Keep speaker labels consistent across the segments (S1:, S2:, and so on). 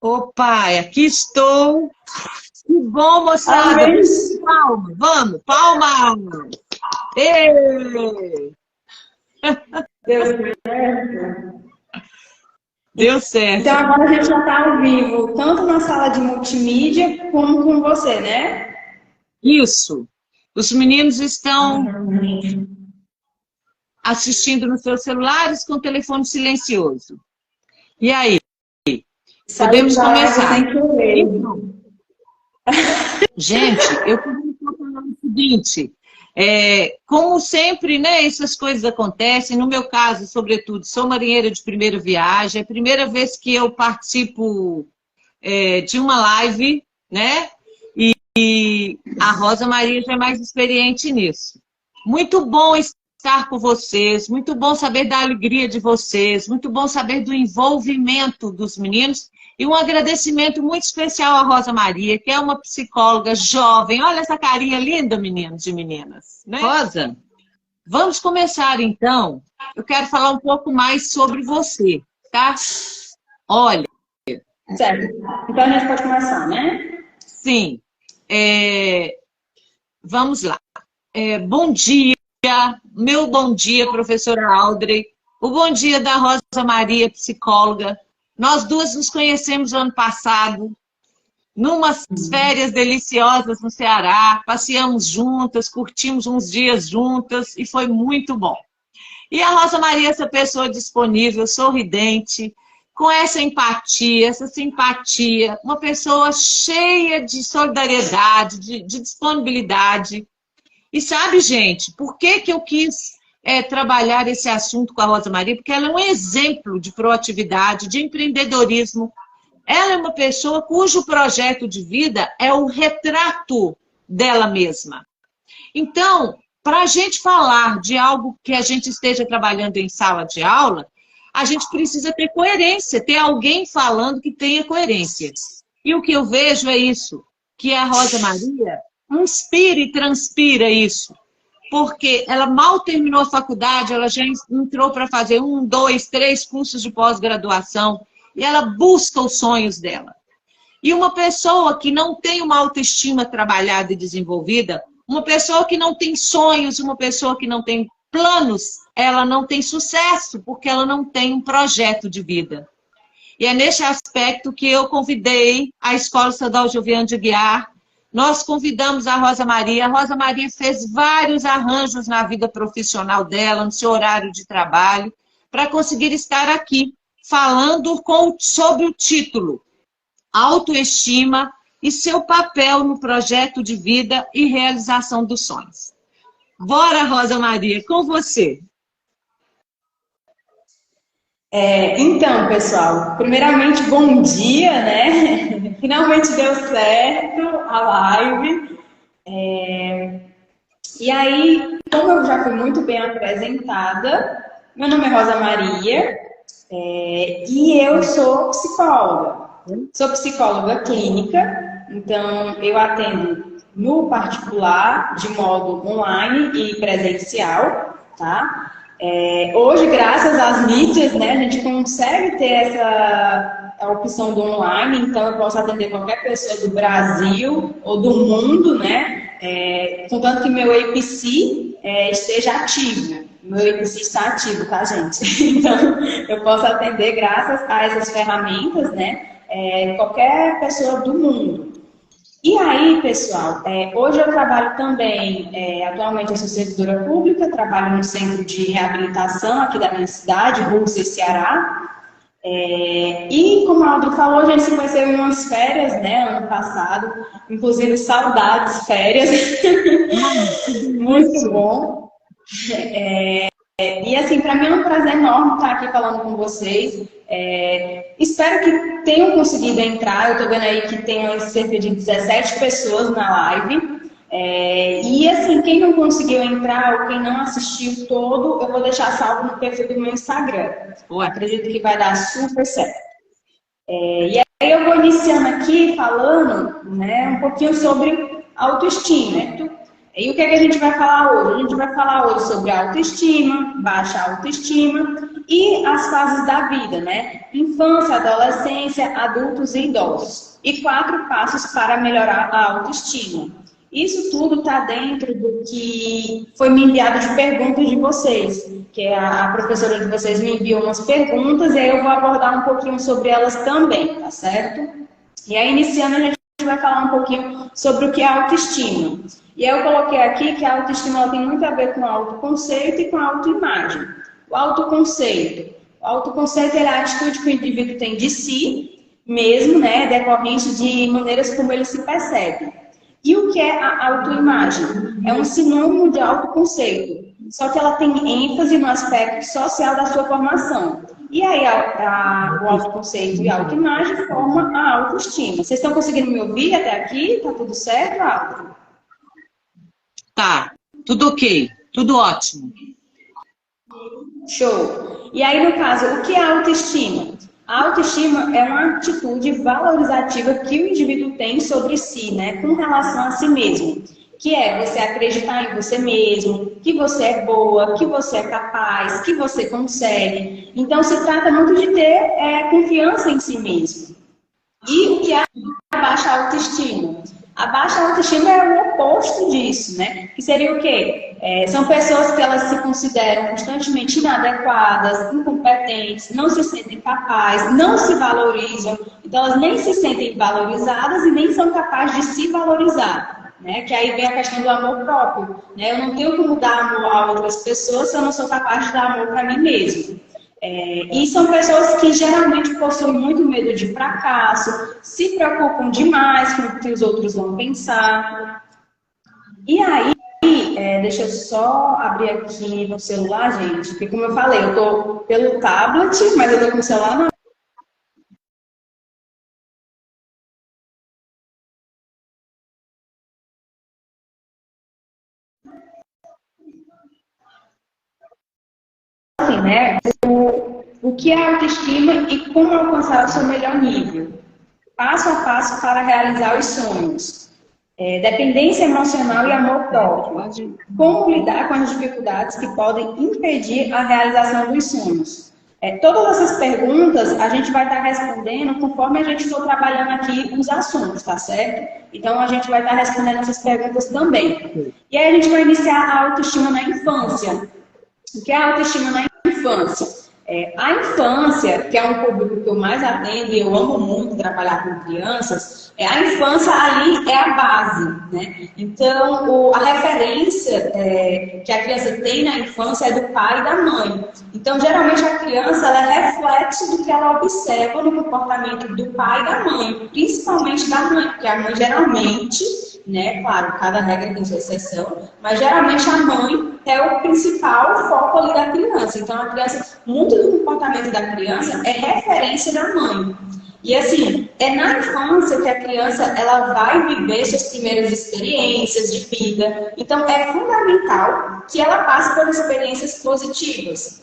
S1: Opa, aqui estou. Que bom, moçada.
S2: Amém.
S1: Palma, vamos, palma. Ê,
S2: Deu certo.
S1: deu
S2: Então
S1: certo.
S2: agora a gente já está ao vivo, tanto na sala de multimídia como com você, né?
S1: Isso. Os meninos estão
S2: Amém.
S1: assistindo nos seus celulares com o telefone silencioso. E aí,
S2: Saiu
S1: podemos
S2: da live
S1: começar.
S2: sem querer.
S1: Então, gente, eu queria falar o seguinte, como sempre, né, essas coisas acontecem, no meu caso, sobretudo, sou marinheira de primeira viagem, é a primeira vez que eu participo de uma live, né, e a Rosa Maria já é mais experiente nisso. Muito bom estar com vocês, muito bom saber da alegria de vocês, muito bom saber do envolvimento dos meninos e um agradecimento muito especial à Rosa Maria, que é uma psicóloga jovem. Olha essa carinha linda, meninos e meninas, né? Rosa, vamos começar então. Eu quero falar um pouco mais sobre você, tá? Olha,
S2: Certo. Então a gente pode começar, né?
S1: sim, vamos lá. Bom dia, meu bom dia, professora Audrey. O bom dia da Rosa Maria, psicóloga. Nós duas nos conhecemos ano passado, numas férias deliciosas no Ceará. Passeamos juntas, curtimos uns dias juntas e foi muito bom. E a Rosa Maria, essa pessoa disponível, sorridente, com essa empatia, essa simpatia, uma pessoa cheia de solidariedade, de disponibilidade. E sabe, gente, por que eu quis trabalhar esse assunto com a Rosa Maria? Porque ela é um exemplo de proatividade, de empreendedorismo. Ela é uma pessoa cujo projeto de vida é o retrato dela mesma. Então, para a gente falar de algo que a gente esteja trabalhando em sala de aula, a gente precisa ter coerência, ter alguém falando que tenha coerência. E o que eu vejo é isso, que a Rosa Maria inspira e transpira isso. Porque ela mal terminou a faculdade, ela já entrou para fazer 1, 2, 3 cursos de pós-graduação e ela busca os sonhos dela. E uma pessoa que não tem uma autoestima trabalhada e desenvolvida, uma pessoa que não tem sonhos, uma pessoa que não tem planos, ela não tem sucesso, porque ela não tem um projeto de vida. E é nesse aspecto que eu convidei a Escola Estadual Joviano de Aguiar. Nós convidamos a Rosa Maria. A Rosa Maria fez vários arranjos na vida profissional dela, no seu horário de trabalho, para conseguir estar aqui, falando sobre o título Autoestima e seu papel no projeto de vida e realização dos sonhos. Bora, Rosa Maria, com você.
S2: Então, pessoal, primeiramente, bom dia, né? Finalmente deu certo a live. E aí, como eu já fui muito bem apresentada, meu nome é Rosa Maria, e eu sou psicóloga. Sou psicóloga clínica, então eu atendo no particular, de modo online e presencial, tá? Hoje, graças às mídias, né, a gente consegue ter a opção do online, então eu posso atender qualquer pessoa do Brasil ou do mundo, né? Contanto que meu APC esteja ativo. Meu APC está ativo, tá, gente? Então, eu posso atender graças a essas ferramentas, né? Qualquer pessoa do mundo. E aí, pessoal, hoje eu trabalho também, atualmente eu sou servidora pública, trabalho no centro de reabilitação aqui da minha cidade, Rússia, Ceará. E como a Audrey falou, a gente se conheceu em umas férias, né, ano passado, inclusive saudades férias, muito bom. E assim, para mim é um prazer enorme estar aqui falando com vocês. Espero que tenham conseguido entrar. Eu estou vendo aí que tem cerca de 17 pessoas na live. E assim, quem não conseguiu entrar ou quem não assistiu todo, eu vou deixar salvo no perfil do meu Instagram. Eu acredito que vai dar super certo. E aí eu vou iniciando aqui falando, né, um pouquinho sobre autoestima. E o que é que a gente vai falar hoje? A gente vai falar hoje sobre autoestima, baixa autoestima e as fases da vida, né? Infância, adolescência, adultos e idosos. E 4 passos para melhorar a autoestima. Isso tudo está dentro do que foi me enviado de perguntas de vocês, que a professora de vocês me enviou umas perguntas e aí eu vou abordar um pouquinho sobre elas também, tá certo? E aí, iniciando, a gente vai falar um pouquinho sobre o que é autoestima. E aí eu coloquei aqui que a autoestima ela tem muito a ver com o autoconceito e com a autoimagem. O autoconceito é a atitude que o indivíduo tem de si mesmo, né, decorrente de maneiras como ele se percebe. E o que é a autoimagem? É um sinônimo de autoconceito, só que ela tem ênfase no aspecto social da sua formação. E aí o autoconceito e a autoimagem formam a autoestima. Vocês estão conseguindo me ouvir até aqui? Tá tudo certo, Álvaro?
S1: Tá, tudo ok, tudo ótimo.
S2: Show! E aí, no caso, o que é autoestima? A autoestima é uma atitude valorizativa que o indivíduo tem sobre si, né, com relação a si mesmo. Que é você acreditar em você mesmo, que você é boa, que você é capaz, que você consegue. Então, se trata muito de ter confiança em si mesmo. E o que é a baixa autoestima? A baixa autoestima é o oposto disso, né? Que seria o quê? São pessoas que elas se consideram constantemente inadequadas, incompetentes, não se sentem capazes, não se valorizam. Então, elas nem se sentem valorizadas e nem são capazes de se valorizar. Né? Que aí vem a questão do amor próprio. Né? Eu não tenho como dar amor a outras pessoas se eu não sou capaz de dar amor para mim mesmo. E são pessoas que geralmente possuem muito medo de fracasso, se preocupam demais com o que os outros vão pensar. E aí, deixa eu só abrir aqui no celular, gente, porque como eu falei, eu tô pelo tablet, mas eu tô com o celular na assim, né? O que é autoestima e como alcançar o seu melhor nível. Passo a passo para realizar os sonhos. Dependência emocional e amor próprio. Como lidar com as dificuldades que podem impedir a realização dos sonhos. Todas essas perguntas a gente vai estar respondendo conforme a gente for trabalhando aqui os assuntos, tá certo? Então a gente vai estar respondendo essas perguntas também. E aí a gente vai iniciar a autoestima na infância. O que é a autoestima na infância? A infância, que é um público que eu mais atendo e eu amo muito trabalhar com crianças, a infância ali é a base, né? Então, a referência que a criança tem na infância é do pai e da mãe. Então, geralmente a criança ela é reflexo do que ela observa no comportamento do pai e da mãe, principalmente da mãe, porque a mãe geralmente, né, claro, cada regra tem sua exceção, mas geralmente a mãe é o principal foco ali da criança. Então, a criança, muito do comportamento da criança é referência da mãe. E assim, é na infância que a criança ela vai viver suas primeiras experiências de vida. Então, é fundamental que ela passe por experiências positivas.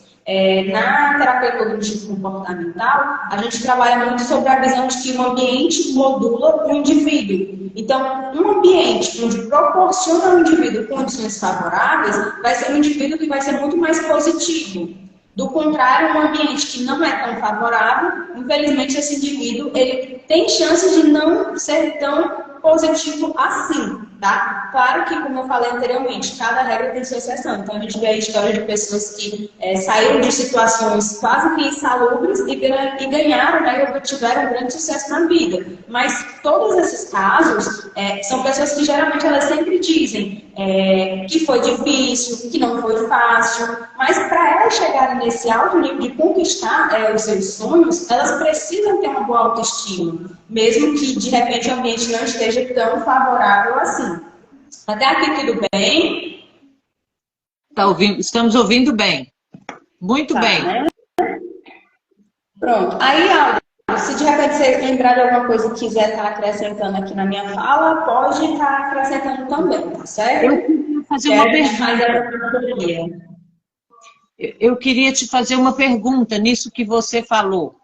S2: Na terapia cognitivo-comportamental, a gente trabalha muito sobre a visão de que o ambiente modula o indivíduo. Então, um ambiente onde proporciona ao indivíduo condições favoráveis, vai ser um indivíduo que vai ser muito mais positivo. Do contrário, um ambiente que não é tão favorável, infelizmente esse indivíduo ele tem chance de não ser tão positivo assim, tá? Claro que, como eu falei anteriormente, cada regra tem sua exceção. Então, a gente vê a história de pessoas que saíram de situações quase que insalubres e ganharam, né, e obtiveram um grande sucesso na vida. Mas todos esses casos são pessoas que geralmente elas sempre dizem que foi difícil, que não foi fácil, mas para elas chegarem nesse alto nível de conquistar os seus sonhos, elas precisam ter uma boa autoestima, mesmo que de repente o ambiente não esteja tão favorável assim. Até aqui tudo bem?
S1: Estamos ouvindo bem. Muito bem.
S2: Né? Pronto. Aí, Aldo, se de repente você lembrar de alguma coisa e quiser estar acrescentando aqui na minha fala, pode estar acrescentando também, tá certo?
S1: Eu queria fazer uma pergunta. Eu queria te fazer uma pergunta nisso que você falou.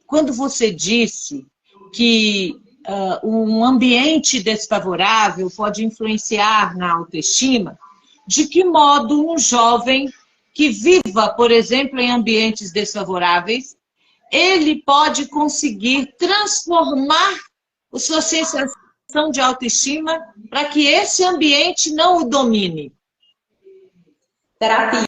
S1: Quando você disse que um ambiente desfavorável pode influenciar na autoestima, de que modo um jovem que viva, por exemplo, em ambientes desfavoráveis, ele pode conseguir transformar a sua sensação de autoestima para que esse ambiente não o domine?
S2: Terapia.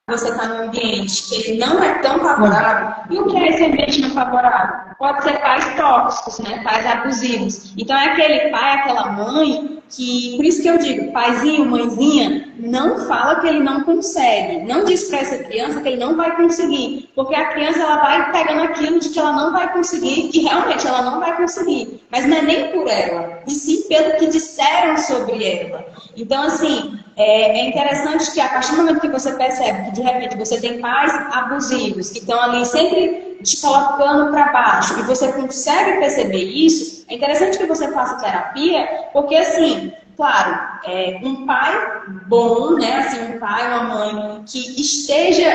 S2: Você está num ambiente que ele não é tão favorável. E o que é esse ambiente não favorável? Pode ser pais tóxicos, né? Pais abusivos. Então é aquele pai, aquela mãe que, por isso que eu digo, paizinho, mãezinha, não fala que ele não consegue. Não diz para essa criança que ele não vai conseguir. Porque a criança ela vai pegando aquilo de que ela não vai conseguir e realmente ela não vai conseguir. Mas não é nem por ela, e sim pelo que disseram sobre ela. Então, assim, é interessante que a partir do momento que você percebe que de repente você tem pais abusivos que estão ali sempre te colocando para baixo e você consegue perceber isso, é interessante que você faça terapia, porque assim, claro, um pai bom, né, assim, um pai, uma mãe que esteja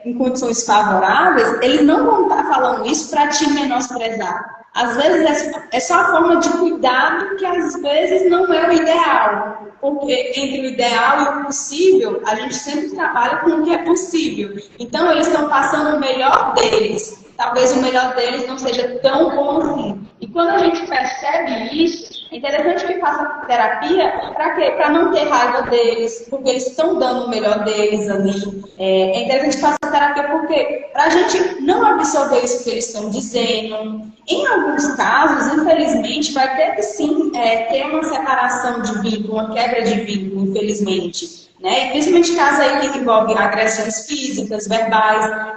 S2: em condições favoráveis, eles não vão estar falando isso para te menosprezar. Às vezes é só a forma de cuidado que às vezes não é o ideal. Porque entre o ideal e o possível, a gente sempre trabalha com o que é possível. Então eles estão passando o melhor deles. Talvez o melhor deles não seja tão bom assim. E quando a gente percebe isso, é interessante que faça terapia para quê? Para não ter raiva deles, porque eles estão dando o melhor deles ali. É interessante que faça terapia porque para a gente não absorver isso que eles estão dizendo. Em alguns casos, infelizmente, vai ter que sim ter uma separação de vínculo, uma quebra de vínculo, infelizmente. Né? E principalmente casos aí que envolvem agressões físicas, verbais.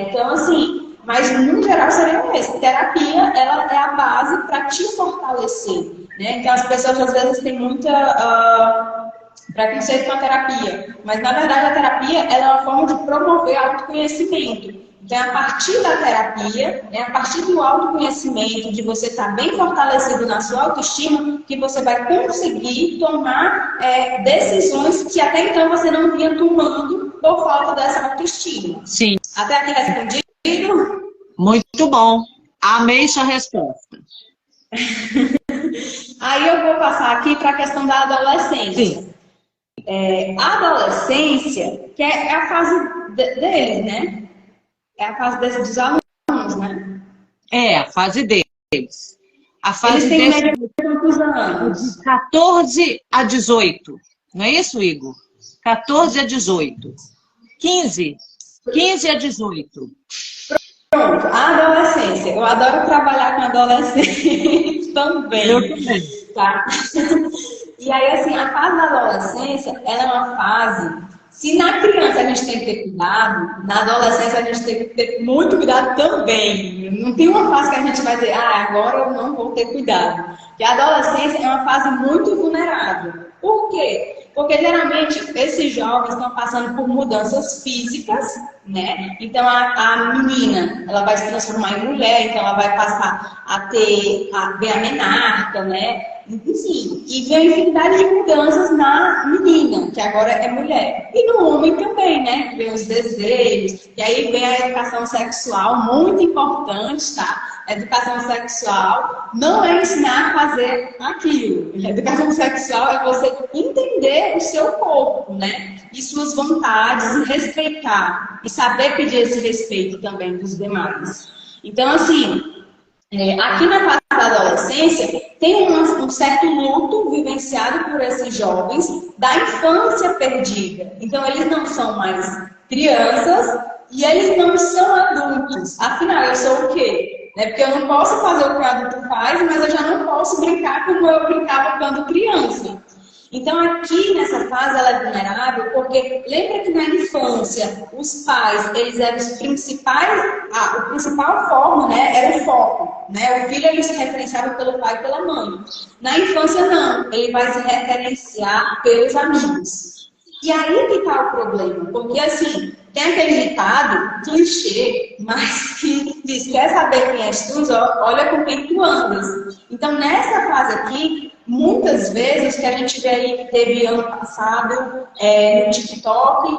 S2: Então, assim, mas no geral seria esse. Terapia, ela é a base para te fortalecer. Né? Então, as pessoas às vezes têm muita preconceito com a terapia. Mas, na verdade, a terapia ela é uma forma de promover autoconhecimento. Então, a partir da terapia, a partir do autoconhecimento, de você estar bem fortalecido na sua autoestima, que você vai conseguir tomar decisões que até então você não vinha tomando por falta dessa autoestima.
S1: Sim.
S2: Até aqui respondido?
S1: Muito bom. Amei sua resposta.
S2: Aí eu vou passar aqui para a questão da adolescência.
S1: Sim.
S2: A adolescência, que é a fase deles, né? É a fase dos alunos, né?
S1: É, a fase deles. A fase
S2: Eles têm
S1: deles
S2: média de quantos anos?
S1: de 14 a 18. Não é isso, Igor? 14 a 18. 15 a 18.
S2: Pronto, a adolescência. Eu adoro trabalhar com adolescentes também.
S1: Eu também.
S2: Tá? E aí, assim, a fase da adolescência, ela é uma fase... Se na criança a gente tem que ter cuidado, na adolescência a gente tem que ter muito cuidado também. Não tem uma fase que a gente vai dizer, agora eu não vou ter cuidado. Porque a adolescência é uma fase muito vulnerável. Por quê? Porque geralmente esses jovens estão passando por mudanças físicas, né? Então a menina, ela vai se transformar em mulher, então ela vai passar a ver a menarca, né? Enfim, e vem a infinidade de mudanças na menina, que agora é mulher. E no homem também, né? Vem os desejos, e aí vem a educação sexual, muito importante, tá? A educação sexual não é ensinar a fazer aquilo. A educação sexual é você entender o seu corpo, né? E suas vontades, e respeitar. E saber pedir esse respeito também dos demais. Então, assim, aqui na fase da adolescência, tem um certo luto vivenciado por esses jovens da infância perdida. Então, eles não são mais crianças e eles não são adultos. Afinal, eu sou o quê? Porque eu não posso fazer o que o adulto faz, mas eu já não posso brincar como eu brincava quando criança. Então, aqui nessa fase, ela é vulnerável, porque lembra que na infância, os pais, eles eram os principais, a principal forma, né, era o foco, né? O filho, ele se referenciava pelo pai e pela mãe. Na infância, não. Ele vai se referenciar pelos amigos. E aí que está o problema, porque assim, tem aquele ditado, clichê, mas que diz, quer saber quem és tu? Olha com quem tu andas. Então, nessa fase aqui, muitas vezes que a gente vê aí, teve ano passado no TikTok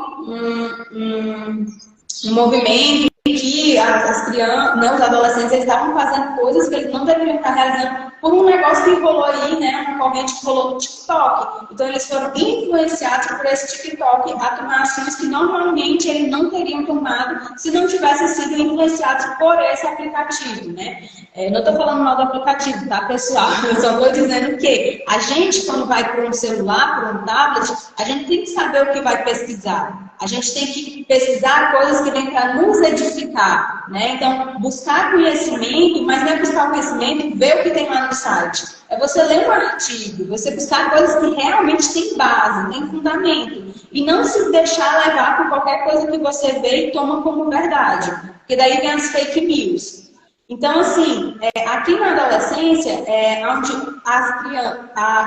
S2: um movimento que as crianças, né, os adolescentes, eles estavam fazendo coisas que eles não deveriam estar realizando por um negócio que rolou aí, né, uma corrente que rolou no TikTok. Então, eles foram influenciados por esse TikTok a tomar ações que normalmente eles não teriam tomado se não tivessem sido influenciados por esse aplicativo, né? Não estou falando mal do aplicativo, tá, pessoal? Eu só estou dizendo que a gente, quando vai para um celular, para um tablet, a gente tem que saber o que vai pesquisar. A gente tem que pesquisar coisas que vêm para nos edificar, né? Então, buscar conhecimento, mas não é buscar conhecimento e ver o que tem lá no site. É você ler um artigo, você buscar coisas que realmente têm base, têm fundamento. E não se deixar levar por qualquer coisa que você vê e toma como verdade. Porque daí vem as fake news. Então, assim, aqui na adolescência, onde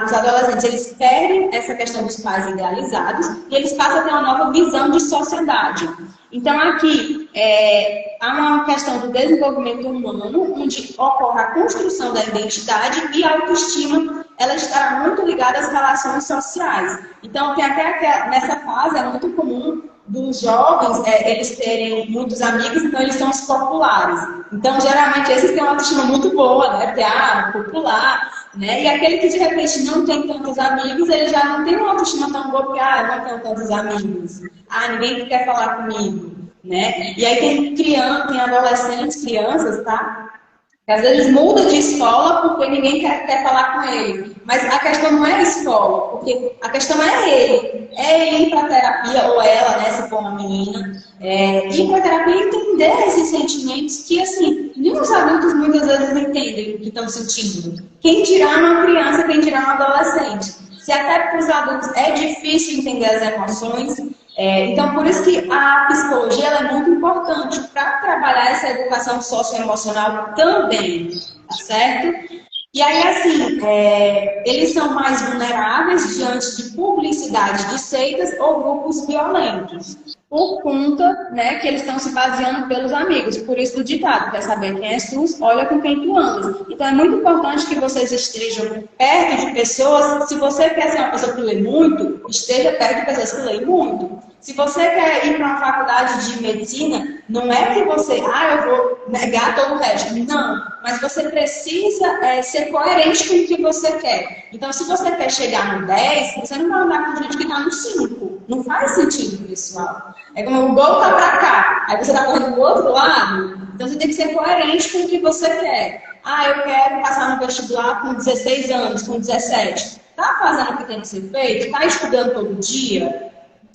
S2: os adolescentes eles perdem essa questão dos pais idealizados e eles passam a ter uma nova visão de sociedade. Então, aqui, há uma questão do desenvolvimento humano, onde ocorre a construção da identidade e a autoestima, ela está muito ligada às relações sociais. Então, tem até nessa fase, é muito comum dos jovens, eles terem muitos amigos, então eles são os populares. Então, geralmente, esses têm uma autoestima muito boa, né? Porque, popular, né? E aquele que, de repente, não tem tantos amigos, ele já não tem uma autoestima tão boa, porque, eu não tenho tantos amigos. Ninguém quer falar comigo, né? E aí tem adolescentes, crianças, tá? Que às vezes muda de escola porque ninguém quer falar com ele. Mas a questão não é a escola, porque a questão é ele. É ele ir para a terapia, ou ela, né, se for uma menina, ir para a terapia e entender esses sentimentos que, assim, nem os adultos muitas vezes entendem o que estão sentindo. Quem dirá uma criança, quem dirá um adolescente. Se até para os adultos é difícil entender as emoções, então, por isso que a psicologia ela é muito importante para trabalhar essa educação socioemocional também, tá certo? E aí, assim, eles são mais vulneráveis diante de publicidade de seitas ou grupos violentos, por conta, né, que eles estão se baseando pelos amigos. Por isso o ditado, quer saber quem és tu, olha com quem tu andas. Então é muito importante que vocês estejam perto de pessoas. Se você quer ser uma pessoa que lê muito, esteja perto de pessoas que leem muito. Se você quer ir para uma faculdade de medicina, não é que você, eu vou negar todo o resto. Não, mas você precisa ser coerente com o que você quer. Então, se você quer chegar no 10, você não vai andar com gente que está no 5. Não faz sentido, pessoal. É como o gol tá para cá, aí você está correndo do outro lado. Então, você tem que ser coerente com o que você quer. Eu quero passar no vestibular com 16 anos, com 17. Está fazendo o que tem que ser feito? Está estudando todo dia?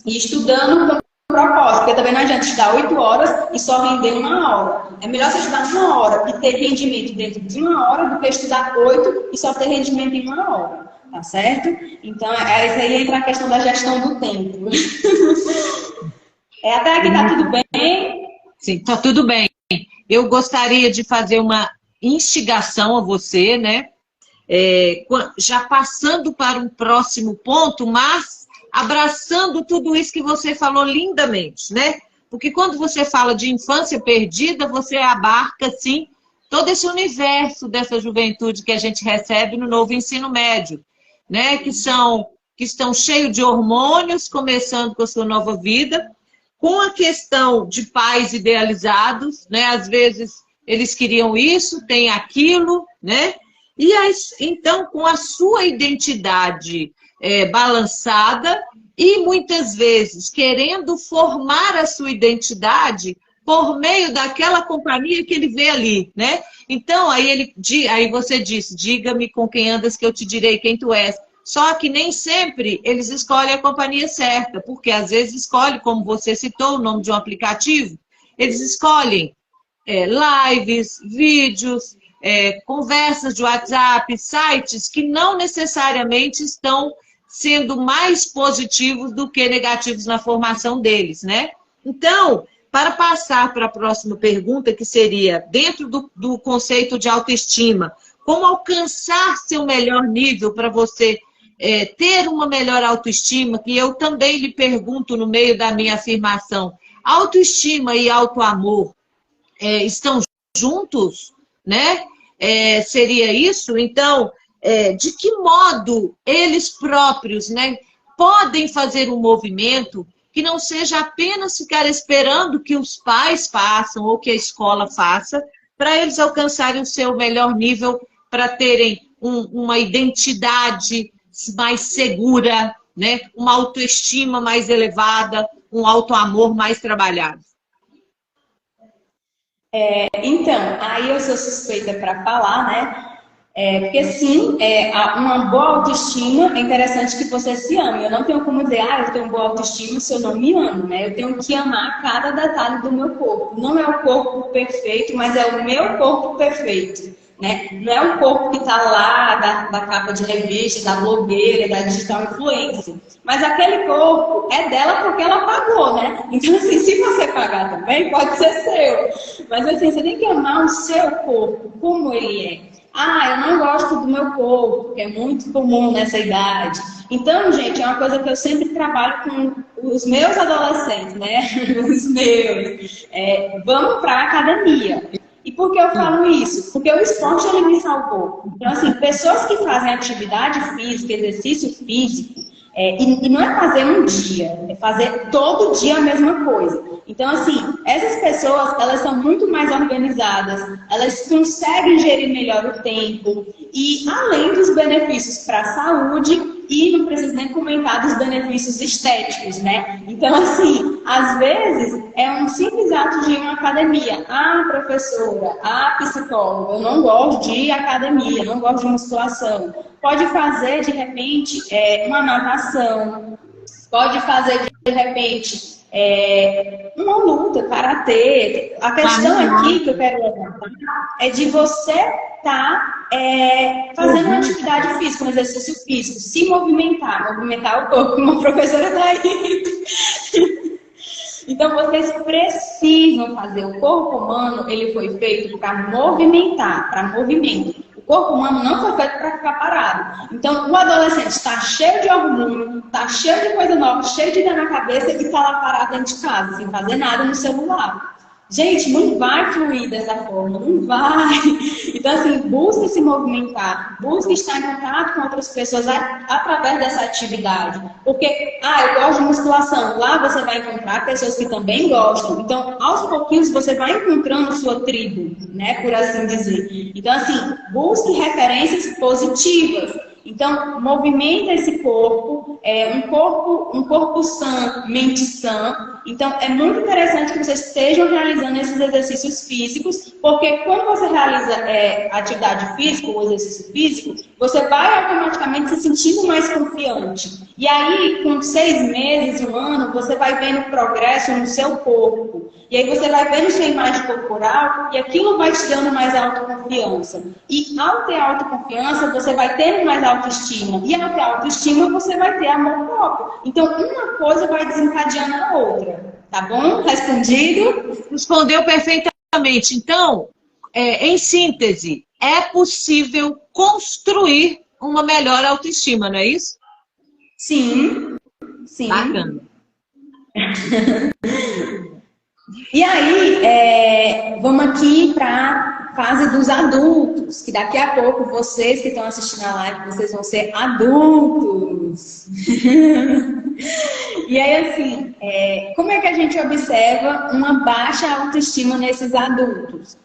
S2: E estudando com propósito, porque também não adianta estudar 8 horas e só render 1 hora. É melhor você estudar 1 hora e ter rendimento dentro de 1 hora do que estudar 8 e só ter rendimento em 1 hora. Tá certo? Então, isso aí entra a questão da gestão do tempo. Até aqui tá tudo bem?
S1: Sim, tá tudo bem. Eu gostaria de fazer uma instigação a você, né? Já passando para um próximo ponto, mas abraçando tudo isso que você falou lindamente, né? Porque quando você fala de infância perdida, você abarca, sim, todo esse universo dessa juventude que a gente recebe no novo ensino médio, né? Que estão cheios de hormônios, começando com a sua nova vida, com a questão de pais idealizados, né? Às vezes eles queriam isso, tem aquilo, né? E então, com a sua identidade balançada e muitas vezes querendo formar a sua identidade por meio daquela companhia que ele vê ali, né? Então, aí você disse, diga-me com quem andas que eu te direi quem tu és. Só que nem sempre eles escolhem a companhia certa, porque às vezes escolhem, como você citou, o nome de um aplicativo, eles escolhem lives, vídeos, conversas de WhatsApp, sites que não necessariamente estão sendo mais positivos do que negativos na formação deles, né? Então, para passar para a próxima pergunta, que seria, dentro do conceito de autoestima, como alcançar seu melhor nível para você ter uma melhor autoestima, que eu também lhe pergunto no meio da minha afirmação, autoestima e autoamor estão juntos, né? Seria isso? Então, de que modo eles próprios, né, podem fazer um movimento que não seja apenas ficar esperando que os pais façam ou que a escola faça, para eles alcançarem o seu melhor nível, para terem uma identidade mais segura, né? Uma autoestima mais elevada, um autoamor mais trabalhado.
S2: Então, aí eu sou suspeita para falar, né? Porque sim, uma boa autoestima é interessante que você se ame. Eu não tenho como dizer, eu tenho boa autoestima se eu não me amo, né? Eu tenho que amar cada detalhe do meu corpo. Não é o corpo perfeito, mas é o meu corpo perfeito, né? Não é um corpo que está lá da capa de revista, da blogueira, da digital influencer. Mas aquele corpo é dela porque ela pagou, né? Então, assim, se você pagar também, pode ser seu. Mas, assim, você tem que amar o seu corpo, como ele é. Eu não gosto do meu corpo, que é muito comum nessa idade. Então, gente, é uma coisa que eu sempre trabalho com os meus adolescentes, né? Os meus. Vamos para a academia. E por que eu falo isso? Porque o esporte, ele me salvou. Então, assim, pessoas que fazem atividade física, exercício físico, e não é fazer um dia, é fazer todo dia a mesma coisa. Então, assim, essas pessoas, elas são muito mais organizadas, elas conseguem gerir melhor o tempo, e além dos benefícios para a saúde, e não preciso nem comentar dos benefícios estéticos, né? Então, assim, às vezes é um simples ato de ir uma academia. Professora, psicóloga, eu não gosto de academia, não gosto de musculação. Pode fazer, de repente, uma natação, pode fazer, de repente, uma luta, karatê. A questão aqui que eu quero levantar é de você estar fazendo uma atividade física, um exercício físico, se movimentar o corpo, como a professora está aí. Então, vocês precisam fazer. O corpo humano, ele foi feito para movimentar, para movimento. O corpo humano não foi feito para ficar parado. Então, o adolescente está cheio de hormônio, está cheio de coisa nova, cheio de ideia na cabeça e está lá parado dentro de casa, sem fazer nada no celular. Gente, não vai fluir dessa forma, não vai. Então, assim, busque se movimentar, busque estar em contato com outras pessoas através dessa atividade. Porque, eu gosto de musculação. Lá você vai encontrar pessoas que também gostam. Então, aos pouquinhos, você vai encontrando sua tribo, né, por assim dizer. Então, assim, busque referências positivas. Então, movimenta esse corpo, um corpo sã, mente sã. Então, é muito interessante que vocês estejam realizando esses exercícios físicos, porque quando você realiza atividade física ou exercício físico, você vai automaticamente se sentindo mais confiante. E aí, com 6 meses, 1 ano, você vai vendo progresso no seu corpo. E aí você vai vendo sua imagem corporal e aquilo vai te dando mais autoconfiança. E ao ter autoconfiança, você vai tendo mais autoestima. E ao ter autoestima, você vai ter amor próprio. Então, uma coisa vai desencadeando a outra. Tá bom? Respondido?
S1: Respondeu perfeitamente. Então, em síntese, é possível construir uma melhor autoestima, não é isso?
S2: Sim. Sim.
S1: Bacana.
S2: E aí, vamos aqui para a fase dos adultos, que daqui a pouco vocês que estão assistindo a live, vocês vão ser adultos. E aí, assim, como é que a gente observa uma baixa autoestima nesses adultos?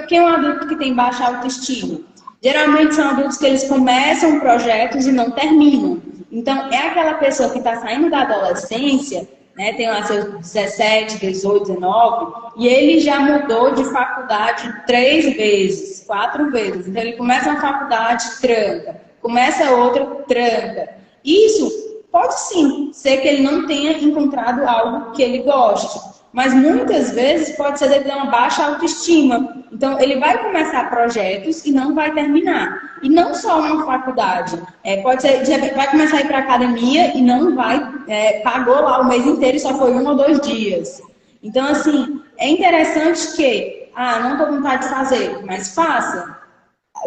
S2: Quem é um adulto que tem baixa autoestima? Geralmente são adultos que eles começam projetos e não terminam. Então, é aquela pessoa que está saindo da adolescência, né, tem lá seus 17, 18, 19, e ele já mudou de faculdade 3 vezes, 4 vezes. Então, ele começa uma faculdade, tranca. Começa outra, tranca. Isso pode sim ser que ele não tenha encontrado algo que ele goste. Mas muitas vezes pode ser devido a uma baixa autoestima. Então, ele vai começar projetos e não vai terminar. E não só uma faculdade. Pode ser, vai começar a ir para a academia e não vai, pagou lá o mês inteiro e só foi 1 ou 2 dias. Então, assim, é interessante que, não estou com vontade de fazer, mas faça.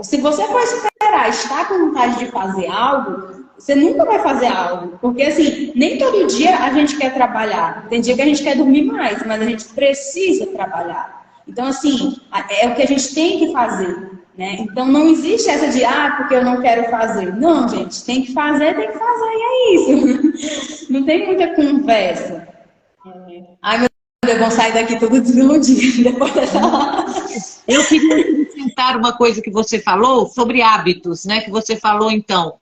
S2: Se você for esperar estar com vontade de fazer algo, você nunca vai fazer algo. Porque, assim, nem todo dia a gente quer trabalhar. Tem dia que a gente quer dormir mais, mas a gente precisa trabalhar. Então, assim, é o que a gente tem que fazer, né? Então, não existe essa de, porque eu não quero fazer. Não, gente, tem que fazer, e é isso. Não tem muita conversa. Ai, meu Deus, vão sair daqui todo desiludido depois dessa live.
S1: Eu queria acrescentar uma coisa que você falou sobre hábitos, né? Que você falou, então,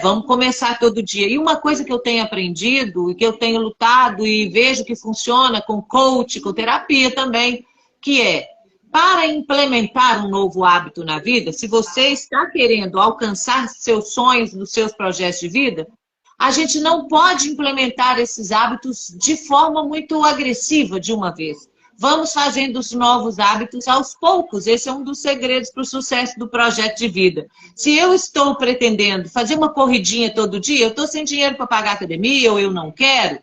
S1: vamos começar todo dia. E uma coisa que eu tenho aprendido e que eu tenho lutado e vejo que funciona com coach, com terapia também, que é, para implementar um novo hábito na vida, se você está querendo alcançar seus sonhos, nos seus projetos de vida, a gente não pode implementar esses hábitos de forma muito agressiva de uma vez. Vamos fazendo os novos hábitos aos poucos. Esse é um dos segredos para o sucesso do projeto de vida. Se eu estou pretendendo fazer uma corridinha todo dia, eu estou sem dinheiro para pagar a academia ou eu não quero,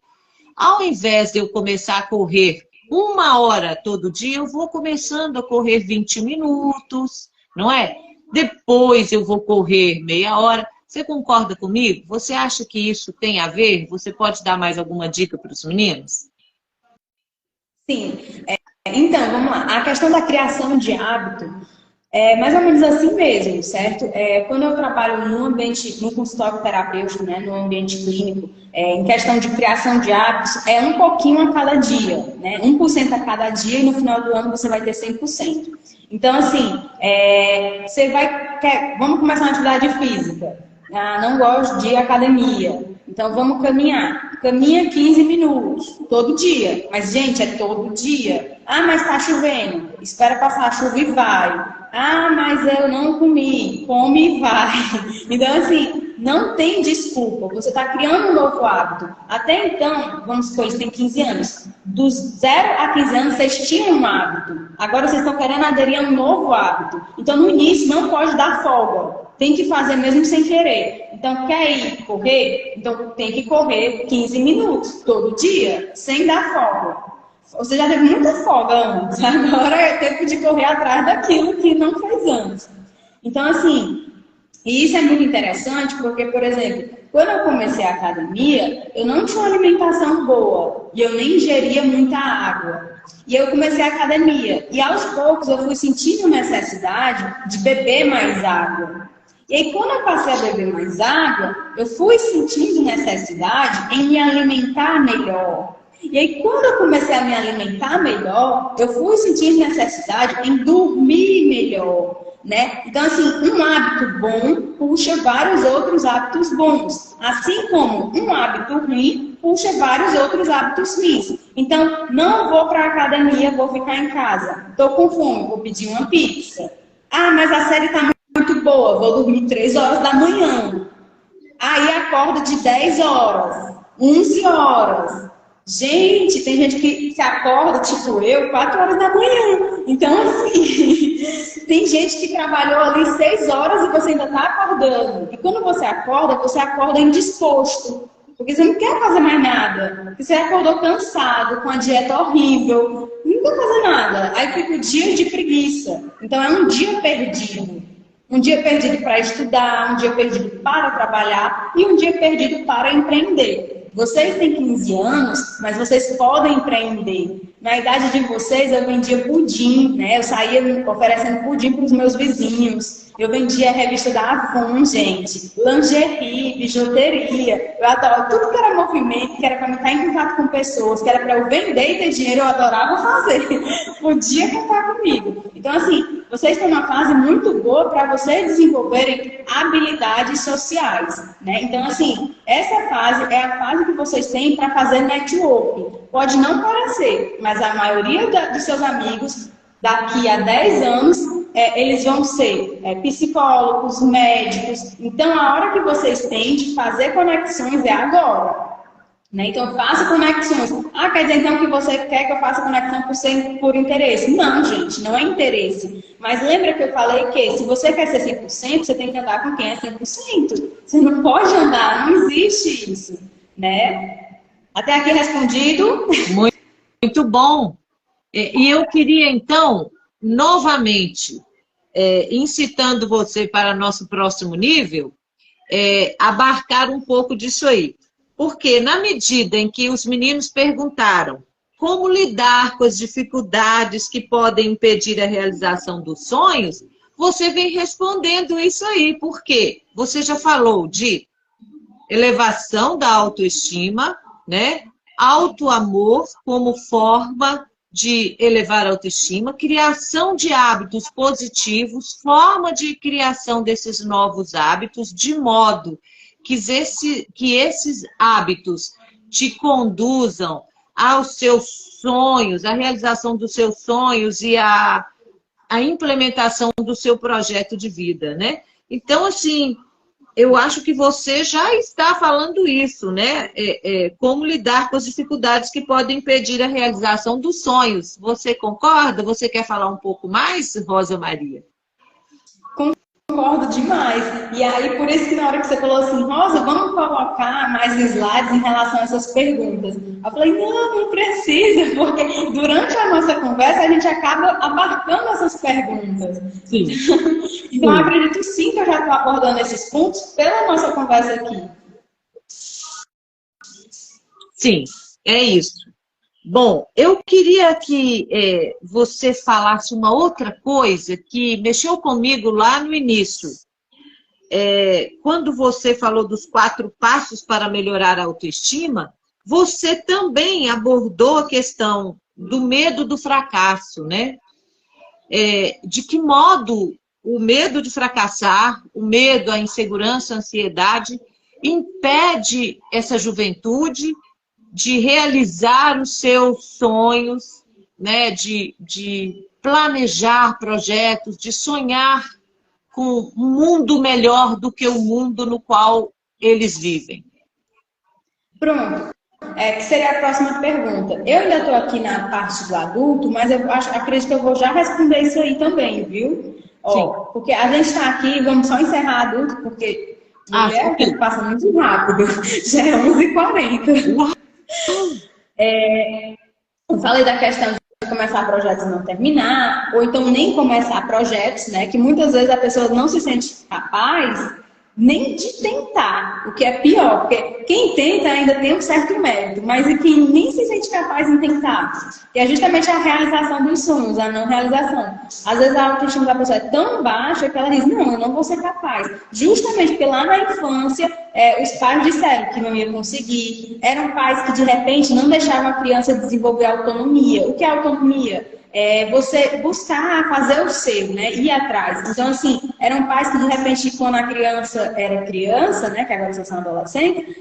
S1: ao invés de eu começar a correr 1 hora todo dia, eu vou começando a correr 20 minutos, não é? Depois eu vou correr meia hora. Você concorda comigo? Você acha que isso tem a ver? Você pode dar mais alguma dica para os meninos?
S2: Sim. Então, vamos lá. A questão da criação de hábito é mais ou menos assim mesmo, certo? Quando eu trabalho num ambiente, num consultório terapêutico, né, num ambiente clínico, em questão de criação de hábitos, é um pouquinho a cada dia, né? 1% a cada dia e no final do ano você vai ter 100%. Então, assim, vamos começar uma atividade física. Não gosto de academia. Então, vamos caminhar. Caminha 15 minutos, todo dia. Mas, gente, é todo dia. Mas tá chovendo. Espera passar a chuva e vai. Mas eu não comi. Come e vai. Então, assim, não tem desculpa. Você está criando um novo hábito. Até então, vamos supor, eles têm 15 anos. Dos 0 a 15 anos, vocês tinham um hábito. Agora, vocês estão querendo aderir a um novo hábito. Então, no início, não pode dar folga. Tem que fazer mesmo sem querer. Então, quer ir correr? Então, tem que correr 15 minutos, todo dia, sem dar folga. Você já teve muita folga antes, agora é tempo de correr atrás daquilo que não fez antes. Então, assim, e isso é muito interessante porque, por exemplo, quando eu comecei a academia, eu não tinha uma alimentação boa e eu nem ingeria muita água. E eu comecei a academia e aos poucos eu fui sentindo necessidade de beber mais água. E aí, quando eu passei a beber mais água, eu fui sentindo necessidade em me alimentar melhor. E aí, quando eu comecei a me alimentar melhor, eu fui sentir necessidade em dormir melhor, né? Então, assim, um hábito bom puxa vários outros hábitos bons. Assim como um hábito ruim puxa vários outros hábitos ruins. Então, não vou para a academia, vou ficar em casa. Estou com fome, vou pedir uma pizza. Mas a série está muito boa, vou dormir 3 horas da manhã. Aí acordo de 10 horas, 11 horas. Gente, tem gente que se acorda, tipo eu, 4 horas da manhã. Então, assim, tem gente que trabalhou ali 6 horas e você ainda está acordando. E quando você acorda indisposto. Porque você não quer fazer mais nada. Porque você acordou cansado, com a dieta horrível. Não quer fazer nada. Aí fica o dia de preguiça. Então, é um dia perdido. Um dia perdido para estudar, um dia perdido para trabalhar e um dia perdido para empreender. Vocês têm 15 anos, mas vocês podem empreender. Na idade de vocês, eu vendia pudim, né? Eu saía oferecendo pudim para os meus vizinhos. Eu vendia a revista da Avon, gente. Lingerie, bijuteria. Eu adoro tudo que era movimento, que era para me estar em contato com pessoas, que era para eu vender e ter dinheiro, eu adorava fazer. Podia contar comigo. Então, assim, vocês têm uma fase muito boa para vocês desenvolverem habilidades sociais, né? Então, assim, essa fase é a fase que vocês têm para fazer networking. Pode não parecer, mas a maioria dos seus amigos, daqui a 10 anos, eles vão ser psicólogos, médicos. Então, a hora que vocês têm de fazer conexões é agora. Né? Então, faça conexões. Quer dizer então que você quer que eu faça conexão por interesse? Não, gente, não é interesse. Mas lembra que eu falei que se você quer ser 100%, você tem que andar com quem é 100%. Você não pode andar, não existe isso. Né? Até aqui respondido?
S1: Muito bom. E eu queria, então, novamente, incitando você para nosso próximo nível, abarcar um pouco disso aí. Porque na medida em que os meninos perguntaram como lidar com as dificuldades que podem impedir a realização dos sonhos, você vem respondendo isso aí. Por quê? Você já falou de elevação da autoestima, né? Autoamor como forma de elevar a autoestima, criação de hábitos positivos, forma de criação desses novos hábitos, de modo que esses hábitos te conduzam aos seus sonhos, à realização dos seus sonhos e à implementação do seu projeto de vida, né? Então, assim, eu acho que você já está falando isso, né? Como lidar com as dificuldades que podem impedir a realização dos sonhos. Você concorda? Você quer falar um pouco mais, Rosa Maria?
S2: Concordo demais. E aí, por isso que na hora que você falou assim, Rosa, vamos colocar mais slides em relação a essas perguntas. Eu falei, não precisa, porque durante a nossa conversa a gente acaba abarcando essas perguntas.
S1: Sim.
S2: Então, eu acredito sim que eu já estou abordando esses pontos pela nossa conversa aqui.
S1: Sim, é isso. Bom, eu queria que você falasse uma outra coisa que mexeu comigo lá no início. Quando você falou dos 4 passos para melhorar a autoestima, você também abordou a questão do medo do fracasso, né? De que modo o medo de fracassar, o medo, a insegurança, a ansiedade, impede essa juventude de realizar os seus sonhos, né? De planejar projetos, de sonhar com um mundo melhor do que o mundo no qual eles vivem.
S2: Pronto. Que seria a próxima pergunta. Eu ainda estou aqui na parte do adulto, mas eu acredito que eu vou já responder isso aí também, viu? Porque a gente está aqui, vamos só encerrar adulto, porque mulher, o tempo passa muito rápido. Já é 11h40. Eu falei da questão de começar projetos e não terminar, ou então nem começar projetos, né? Que muitas vezes a pessoa não se sente capaz nem de tentar, o que é pior, porque quem tenta ainda tem um certo mérito, mas e quem nem se sente capaz em tentar, que é justamente a realização dos sonhos, a não realização. Às vezes a autoestima da pessoa é tão baixa que ela diz, não, eu não vou ser capaz. Justamente porque lá na infância, os pais disseram que não ia conseguir, eram pais que de repente não deixavam a criança desenvolver autonomia. O que é autonomia? Você buscar fazer o seu, né? Ir atrás. Então, assim, eram pais que de repente, quando a criança era criança, né? Que agora vocês são adolescentes,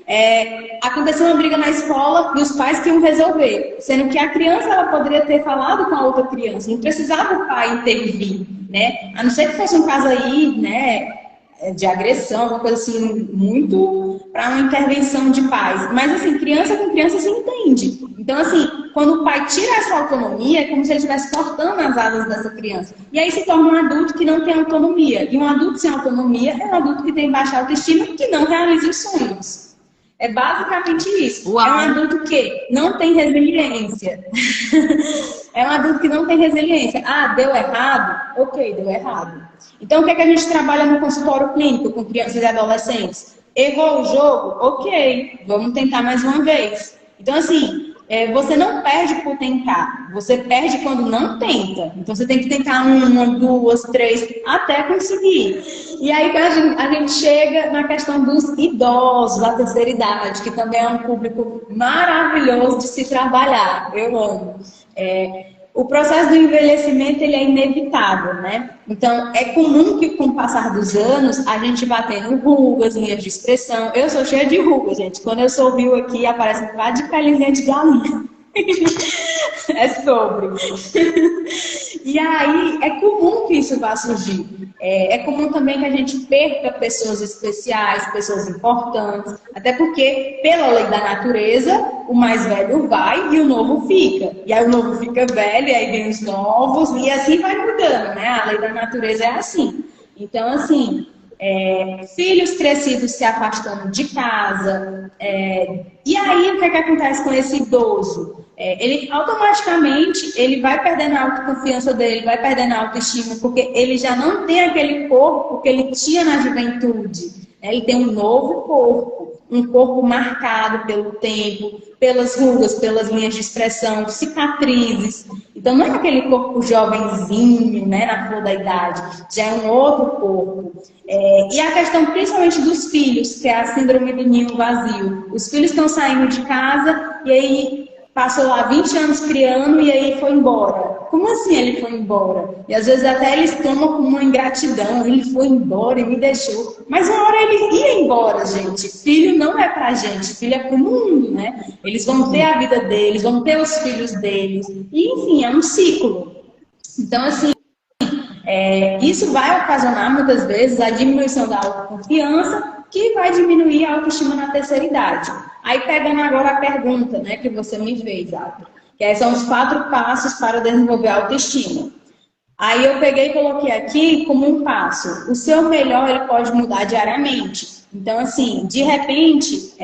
S2: aconteceu uma briga na escola e os pais que iam resolver. Sendo que a criança, ela poderia ter falado com a outra criança, não precisava o pai intervir, né? A não ser que fosse um caso aí, né? De agressão, alguma coisa assim, muito para uma intervenção de pais. Mas, assim, criança com criança se entende. Então, assim, quando o pai tira essa autonomia, é como se ele estivesse cortando as asas dessa criança. E aí se torna um adulto que não tem autonomia. E um adulto sem autonomia é um adulto que tem baixa autoestima e que não realiza os sonhos. É basicamente isso. Uau. É um adulto que não tem resiliência. É um adulto que não tem resiliência. Ah, deu errado? Ok, deu errado. Então, o que é que a gente trabalha no consultório clínico com crianças e adolescentes? Errou o jogo? Ok, vamos tentar mais uma vez. Então, assim, você não perde por tentar. Você perde quando não tenta. Então, você tem que tentar 1, 2, 3, até conseguir. E aí, a gente chega na questão dos idosos, da terceira idade, que também é um público maravilhoso de se trabalhar. Eu amo. O processo do envelhecimento, ele é inevitável, né? Então, é comum que com o passar dos anos, a gente vá tendo rugas, linhas de expressão. Eu sou cheia de rugas, gente. Quando eu sou viu aqui, aparece um bocado de pelinha de galinha. É sobre. E aí, é comum que isso vá surgir. É comum também que a gente perca pessoas especiais, pessoas importantes. Até porque, pela lei da natureza, o mais velho vai e o novo fica. E aí o novo fica velho, e aí vem os novos, e assim vai mudando, né? A lei da natureza é assim. Então, assim, filhos crescidos se afastando de casa. E aí, o que é que acontece com esse idoso? Ele automaticamente ele vai perdendo a autoconfiança dele, vai perdendo a autoestima, porque ele já não tem aquele corpo que ele tinha na juventude. Ele tem um novo corpo. um corpo marcado pelo tempo, pelas rugas, pelas linhas de expressão, cicatrizes. Então não é aquele corpo jovenzinho, né, na flor da idade, já é um outro corpo. E a questão principalmente dos filhos, que é a síndrome do ninho vazio. Os filhos estão saindo de casa e aí passou lá 20 anos criando e aí foi embora. Como assim ele foi embora? E às vezes até eles tomam como uma ingratidão, ele foi embora e me deixou. Mas uma hora ele ia embora, gente. Filho não é pra gente, filho é pro mundo, né? Eles vão ter a vida deles, vão ter os filhos deles. E enfim, é um ciclo. Então assim, isso vai ocasionar muitas vezes a diminuição da autoconfiança, que vai diminuir a autoestima na terceira idade. Aí pegando agora a pergunta, né, que você me fez, Adri, que são os 4 passos para desenvolver a autoestima. Aí eu peguei e coloquei aqui como um passo. O seu melhor ele pode mudar diariamente. Então, assim, de repente,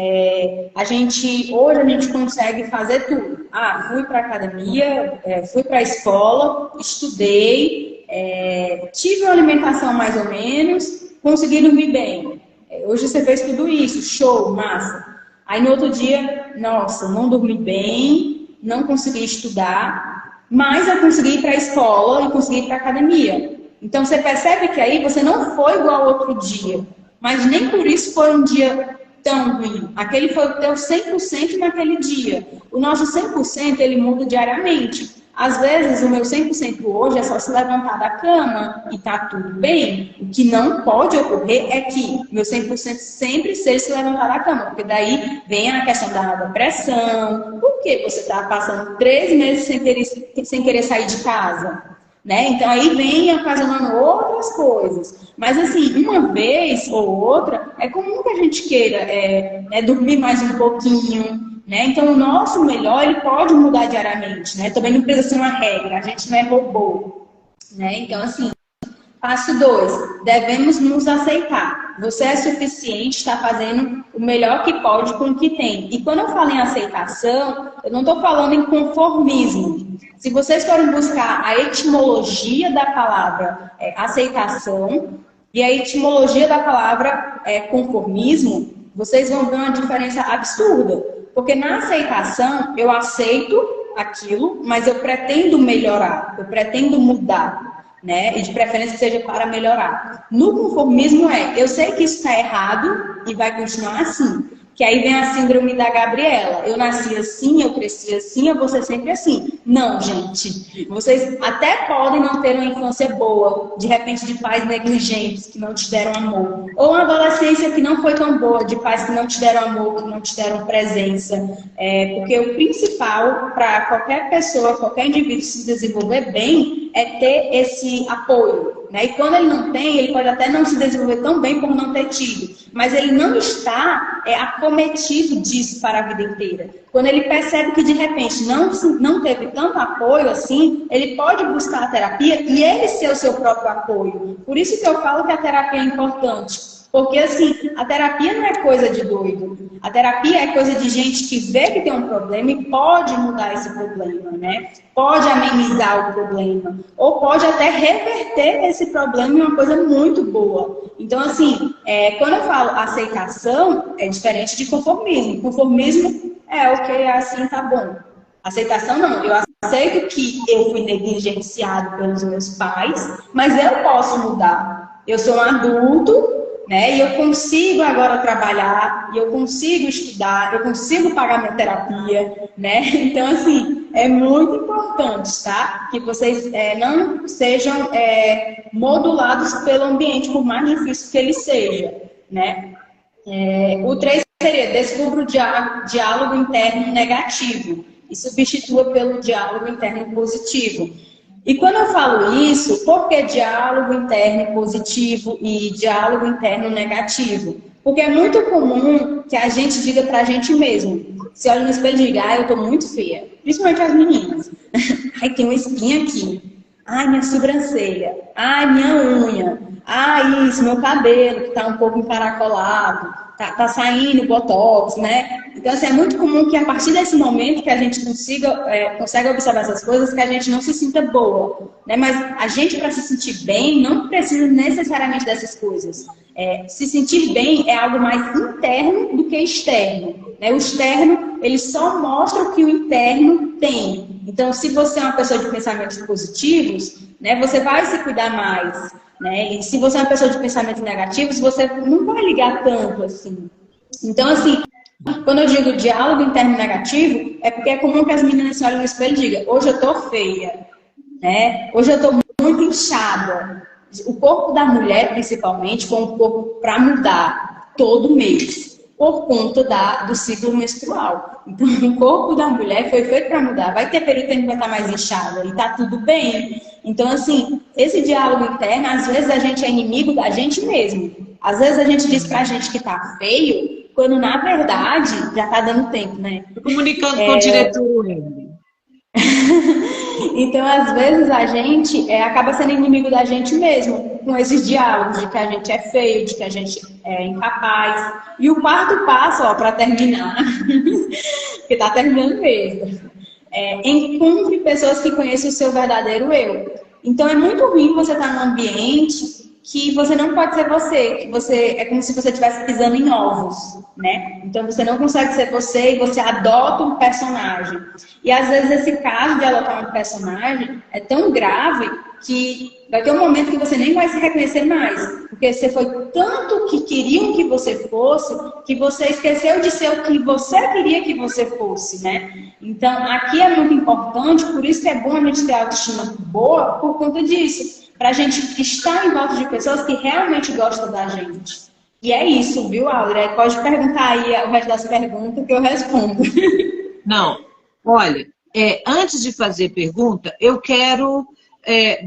S2: hoje a gente consegue fazer tudo. Fui para a academia, fui para a escola, estudei, tive uma alimentação mais ou menos, consegui dormir bem. Hoje você fez tudo isso, show, massa. Aí no outro dia, nossa, não dormi bem, não consegui estudar, mas eu consegui ir para a escola e consegui ir para a academia. Então você percebe que aí você não foi igual ao outro dia, mas nem por isso foi um dia tão ruim. Aquele foi o teu 100% naquele dia. O nosso 100% ele muda diariamente. Às vezes, o meu 100% hoje é só se levantar da cama e tá tudo bem. O que não pode ocorrer é que meu 100% sempre seja se levantar da cama, porque daí vem a questão da depressão. Por que você tá passando 3 meses sem querer sair de casa? Né? Então, aí vem ocasionando outras coisas. Mas, assim, uma vez ou outra, é comum que a gente queira dormir mais um pouquinho, né? Então, o nosso melhor ele pode mudar diariamente, né? Também não precisa ser uma regra, a gente não é robô, né? Então, assim, passo 2, devemos nos aceitar. Você é suficiente, está fazendo o melhor que pode com o que tem. E quando eu falo em aceitação, eu não estou falando em conformismo. Se vocês forem buscar a etimologia da palavra aceitação e a etimologia da palavra conformismo, vocês vão ver uma diferença absurda. Porque na aceitação, eu aceito aquilo, mas eu pretendo melhorar, eu pretendo mudar, né? E de preferência que seja para melhorar. No conformismo eu sei que isso está errado e vai continuar assim. Que aí vem a síndrome da Gabriela. Eu nasci assim, eu cresci assim, eu vou ser sempre assim. Não, gente. Vocês até podem não ter uma infância boa, de repente de pais negligentes que não te deram amor. Ou uma adolescência que não foi tão boa, de pais que não te deram amor, que não te deram presença. Porque o principal para qualquer pessoa, qualquer indivíduo se desenvolver bem, é ter esse apoio. Né? E quando ele não tem, ele pode até não se desenvolver tão bem por não ter tido. Mas ele não está acometido disso para a vida inteira. Quando ele percebe que de repente não teve tanto apoio assim, ele pode buscar a terapia e ele ser o seu próprio apoio. Por isso que eu falo que a terapia é importante. Porque, assim, a terapia não é coisa de doido. A terapia é coisa de gente que vê que tem um problema e pode mudar esse problema, né? Pode amenizar o problema. Ou pode até reverter esse problema em uma coisa muito boa. Então, assim, quando eu falo aceitação, é diferente de conformismo. Conformismo ok, assim tá bom. Aceitação não. Eu aceito que eu fui negligenciado pelos meus pais, mas eu posso mudar. Eu sou um adulto, né? E eu consigo agora trabalhar, e eu consigo estudar, eu consigo pagar minha terapia, né? Então, assim, é muito importante, tá? Que vocês não sejam modulados pelo ambiente, por mais difícil que ele seja, né? O 3 seria descubra o diálogo interno negativo e substitua pelo diálogo interno positivo. E quando eu falo isso, por que diálogo interno positivo e diálogo interno negativo? Porque é muito comum que a gente diga pra gente mesmo. Se olha no espelho e diga, eu tô muito feia. Principalmente as meninas. Ai, tem uma espinha aqui. Ai, minha sobrancelha. Ai, minha unha. Ai, isso, meu cabelo que tá um pouco encaracolado. tá saindo botox, né? Então, assim, é muito comum que a partir desse momento que a gente consegue observar essas coisas, que a gente não se sinta boa, né? Mas a gente, para se sentir bem, não precisa necessariamente dessas coisas. Se sentir bem é algo mais interno do que externo, né? O externo, ele só mostra o que o interno tem. Então, se você é uma pessoa de pensamentos positivos, né, você vai se cuidar mais, né? E se você é uma pessoa de pensamentos negativos, você não vai ligar tanto, assim. Então, assim, quando eu digo diálogo interno negativo, é porque é comum que as meninas se olhem no espelho e digam: hoje eu tô feia, né? Hoje eu tô muito inchada. O corpo da mulher, principalmente, foi um corpo para mudar todo mês, por conta do ciclo menstrual. Então, o corpo da mulher foi feito para mudar. Vai ter período que a gente vai estar mais inchada e tá tudo bem. Então, assim, esse diálogo interno, às vezes a gente é inimigo da gente mesmo. Às vezes a gente diz pra gente que tá feio, quando na verdade já tá dando tempo, né?
S1: Tô comunicando com o diretor Wendy.
S2: Então, às vezes, a gente acaba sendo inimigo da gente mesmo, com esses diálogos de que a gente é feio, de que a gente é incapaz. E o quarto passo, ó, para terminar, que tá terminando mesmo, encontre pessoas que conheçam o seu verdadeiro eu. Então, é muito ruim você estar num ambiente que você não pode ser você, que você é como se você estivesse pisando em ovos, né? Então você não consegue ser você e você adota um personagem. E às vezes esse caso de adotar um personagem é tão grave que vai ter um momento que você nem vai se reconhecer mais, porque você foi tanto que queriam que você fosse, que você esqueceu de ser o que você queria que você fosse, né? Então aqui é muito importante, por isso que é bom a gente ter autoestima boa por conta disso. Para a gente estar em volta de pessoas que realmente gostam da gente. E é isso, viu, Audrey? Pode perguntar aí o resto das perguntas que eu respondo.
S1: Não, olha, antes de fazer pergunta, eu quero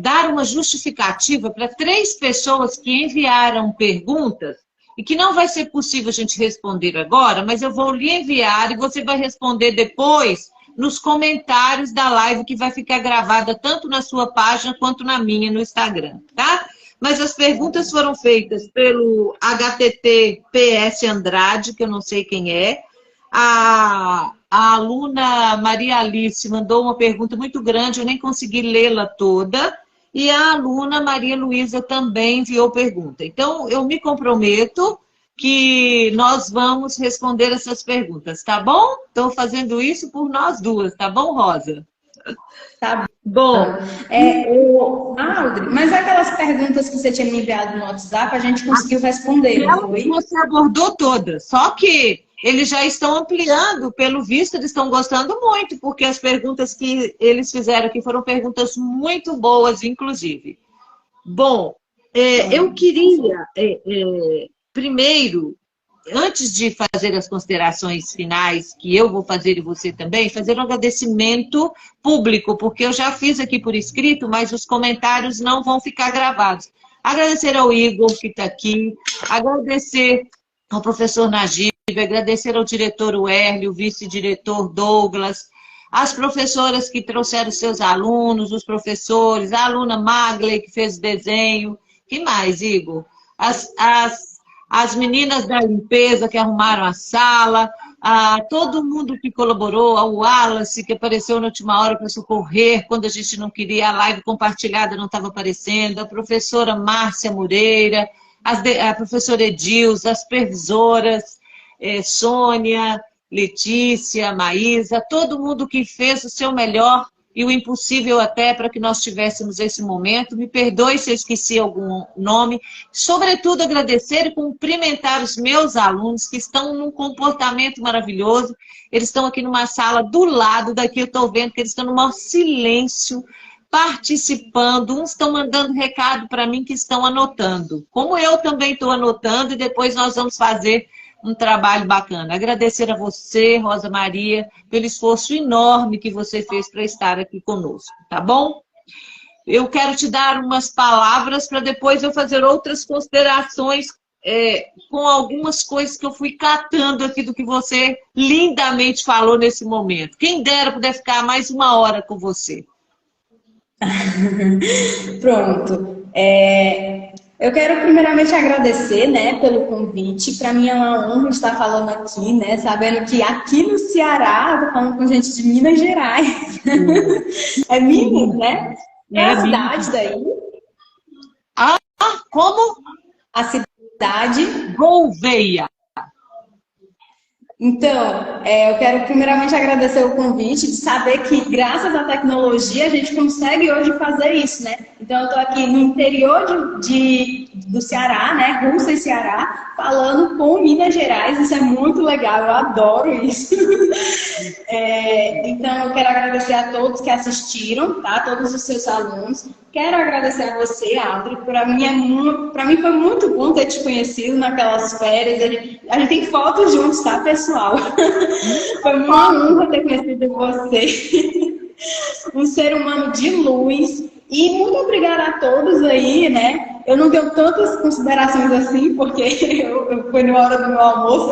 S1: dar uma justificativa para 3 pessoas que enviaram perguntas e que não vai ser possível a gente responder agora, mas eu vou lhe enviar e você vai responder depois nos comentários da live que vai ficar gravada tanto na sua página quanto na minha no Instagram, tá? Mas as perguntas foram feitas pelo HTT PS Andrade, que eu não sei quem é. A aluna Maria Alice mandou uma pergunta muito grande, eu nem consegui lê-la toda. E a aluna Maria Luísa também enviou pergunta. Então, eu me comprometo que nós vamos responder essas perguntas, tá bom? Estou fazendo isso por nós duas, tá bom, Rosa?
S2: Tá
S1: bom.
S2: Audrey, mas aquelas perguntas que você tinha me enviado no WhatsApp, a gente conseguiu responder, não foi?
S1: Você abordou todas, só que eles já estão ampliando, pelo visto, eles estão gostando muito, porque as perguntas que eles fizeram aqui foram perguntas muito boas, inclusive. Bom, eu queria... primeiro, antes de fazer as considerações finais, que eu vou fazer e você também, fazer um agradecimento público, porque eu já fiz aqui por escrito, mas os comentários não vão ficar gravados. Agradecer ao Igor, que está aqui, agradecer ao professor Najib, agradecer ao diretor Werley, o vice-diretor Douglas, as professoras que trouxeram seus alunos, os professores, a aluna Magley, que fez o desenho. Que mais, Igor? As meninas da limpeza que arrumaram a sala, todo mundo que colaborou, ao Wallace, que apareceu na última hora para socorrer, quando a gente não queria, a live compartilhada não estava aparecendo, a professora Márcia Moreira, a professora Edilza, as supervisoras, Sônia, Letícia, Maísa, todo mundo que fez o seu melhor e o impossível até para que nós tivéssemos esse momento. Me perdoe se eu esqueci algum nome. Sobretudo, agradecer e cumprimentar os meus alunos que estão num comportamento maravilhoso. Eles estão aqui numa sala do lado daqui, eu estou vendo que eles estão no maior silêncio, participando. Uns estão mandando recado para mim que estão anotando. Como eu também estou anotando, e depois nós vamos fazer um trabalho bacana. Agradecer a você, Rosa Maria, pelo esforço enorme que você fez para estar aqui conosco, tá bom? Eu quero te dar umas palavras para depois eu fazer outras considerações com algumas coisas que eu fui catando aqui do que você lindamente falou nesse momento. Quem dera puder ficar mais 1 hora com você.
S2: Pronto. Eu quero primeiramente agradecer, né, pelo convite. Para mim é uma honra estar falando aqui, né, sabendo que aqui no Ceará, eu tô falando com gente de Minas Gerais. É Minas, né? Qual é
S1: É,
S2: a cidade daí?
S1: ah, como?
S2: A cidade.
S1: Gouveia.
S2: Então, eu quero primeiramente agradecer o convite, de saber que graças à tecnologia a gente consegue hoje fazer isso, né? Então, eu estou aqui no interior do Ceará, né? Rússia e Ceará, falando com Minas Gerais, isso é muito legal, eu adoro isso. Então, eu quero agradecer a todos que assistiram, tá? Todos os seus alunos. Quero agradecer a você, Audrey. Para mim foi muito bom ter te conhecido naquelas férias. A gente tem fotos juntos, tá, pessoal? Foi uma honra ter conhecido você. Um ser humano de luz. E muito obrigada a todos aí, né? Eu não tenho tantas considerações assim, porque eu fui na hora do meu almoço.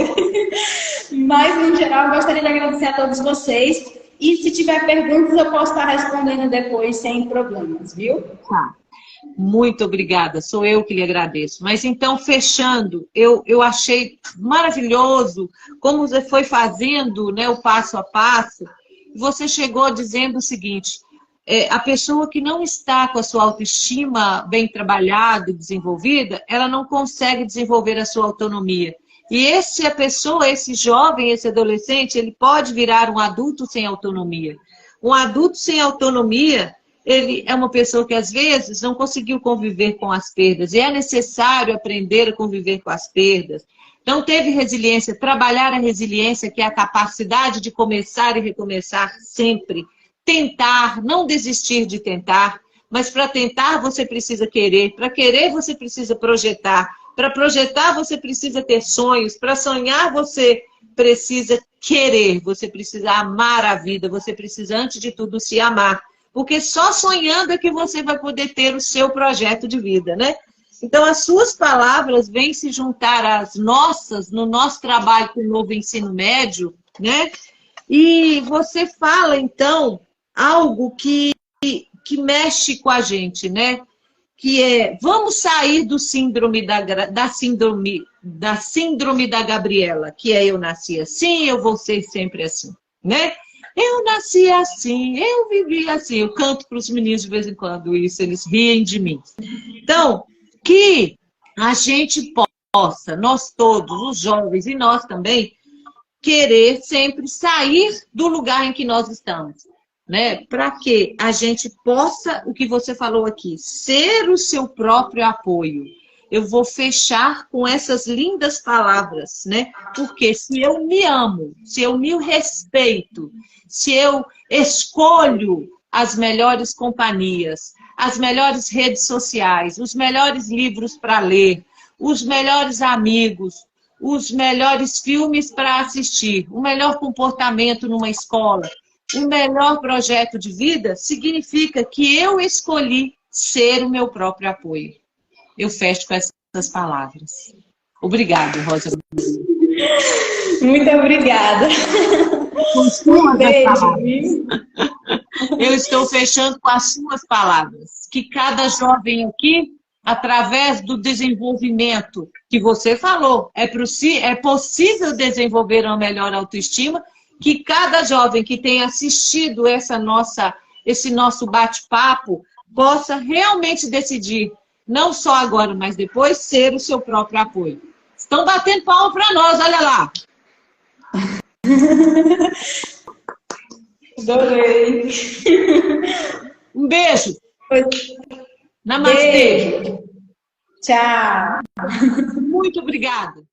S2: Mas, no geral, eu gostaria de agradecer a todos vocês. E se tiver perguntas, eu posso estar respondendo depois sem problemas, viu?
S1: Tá. Muito obrigada, sou eu que lhe agradeço. Mas então, fechando, eu achei maravilhoso como você foi fazendo, né, o passo a passo. Você chegou dizendo o seguinte, a pessoa que não está com a sua autoestima bem trabalhada, desenvolvida, ela não consegue desenvolver a sua autonomia. E essa pessoa, esse jovem, esse adolescente, ele pode virar um adulto sem autonomia. Um adulto sem autonomia, ele é uma pessoa que às vezes não conseguiu conviver com as perdas. E é necessário aprender a conviver com as perdas. Não teve resiliência, trabalhar a resiliência, que é a capacidade de começar e recomeçar sempre. Tentar, não desistir de tentar, mas para tentar você precisa querer, para querer você precisa projetar, para projetar você precisa ter sonhos, para sonhar você precisa querer, você precisa amar a vida, você precisa antes de tudo se amar, porque só sonhando é que você vai poder ter o seu projeto de vida, né? Então as suas palavras vêm se juntar às nossas no nosso trabalho com o novo ensino médio, né? E você fala então algo que mexe com a gente, né? Que é, vamos sair do síndrome da síndrome da Gabriela, que é eu nasci assim, eu vou ser sempre assim, né? Eu nasci assim, eu vivi assim, eu canto para os meninos de vez em quando isso, eles riem de mim. Então, que a gente possa, nós todos, os jovens e nós também, querer sempre sair do lugar em que nós estamos. Né? Para que a gente possa, o que você falou aqui, ser o seu próprio apoio. Eu vou fechar com essas lindas palavras, né? Porque se eu me amo, se eu me respeito, se eu escolho as melhores companhias, as melhores redes sociais, os melhores livros para ler, os melhores amigos, os melhores filmes para assistir, o melhor comportamento numa escola, o melhor projeto de vida, significa que eu escolhi ser o meu próprio apoio. Eu fecho com essas palavras. Obrigada, Rosa.
S2: Muito obrigada.
S1: Um beijo. Eu estou fechando com as suas palavras. Que cada jovem aqui, através do desenvolvimento que você falou, é possível desenvolver uma melhor autoestima, que cada jovem que tenha assistido esse nosso bate-papo possa realmente decidir, não só agora, mas depois, ser o seu próprio apoio. Estão batendo palma para nós, olha lá.
S2: Adorei.
S1: Um beijo. Namastê.
S2: Beijo. Tchau.
S1: Muito obrigada.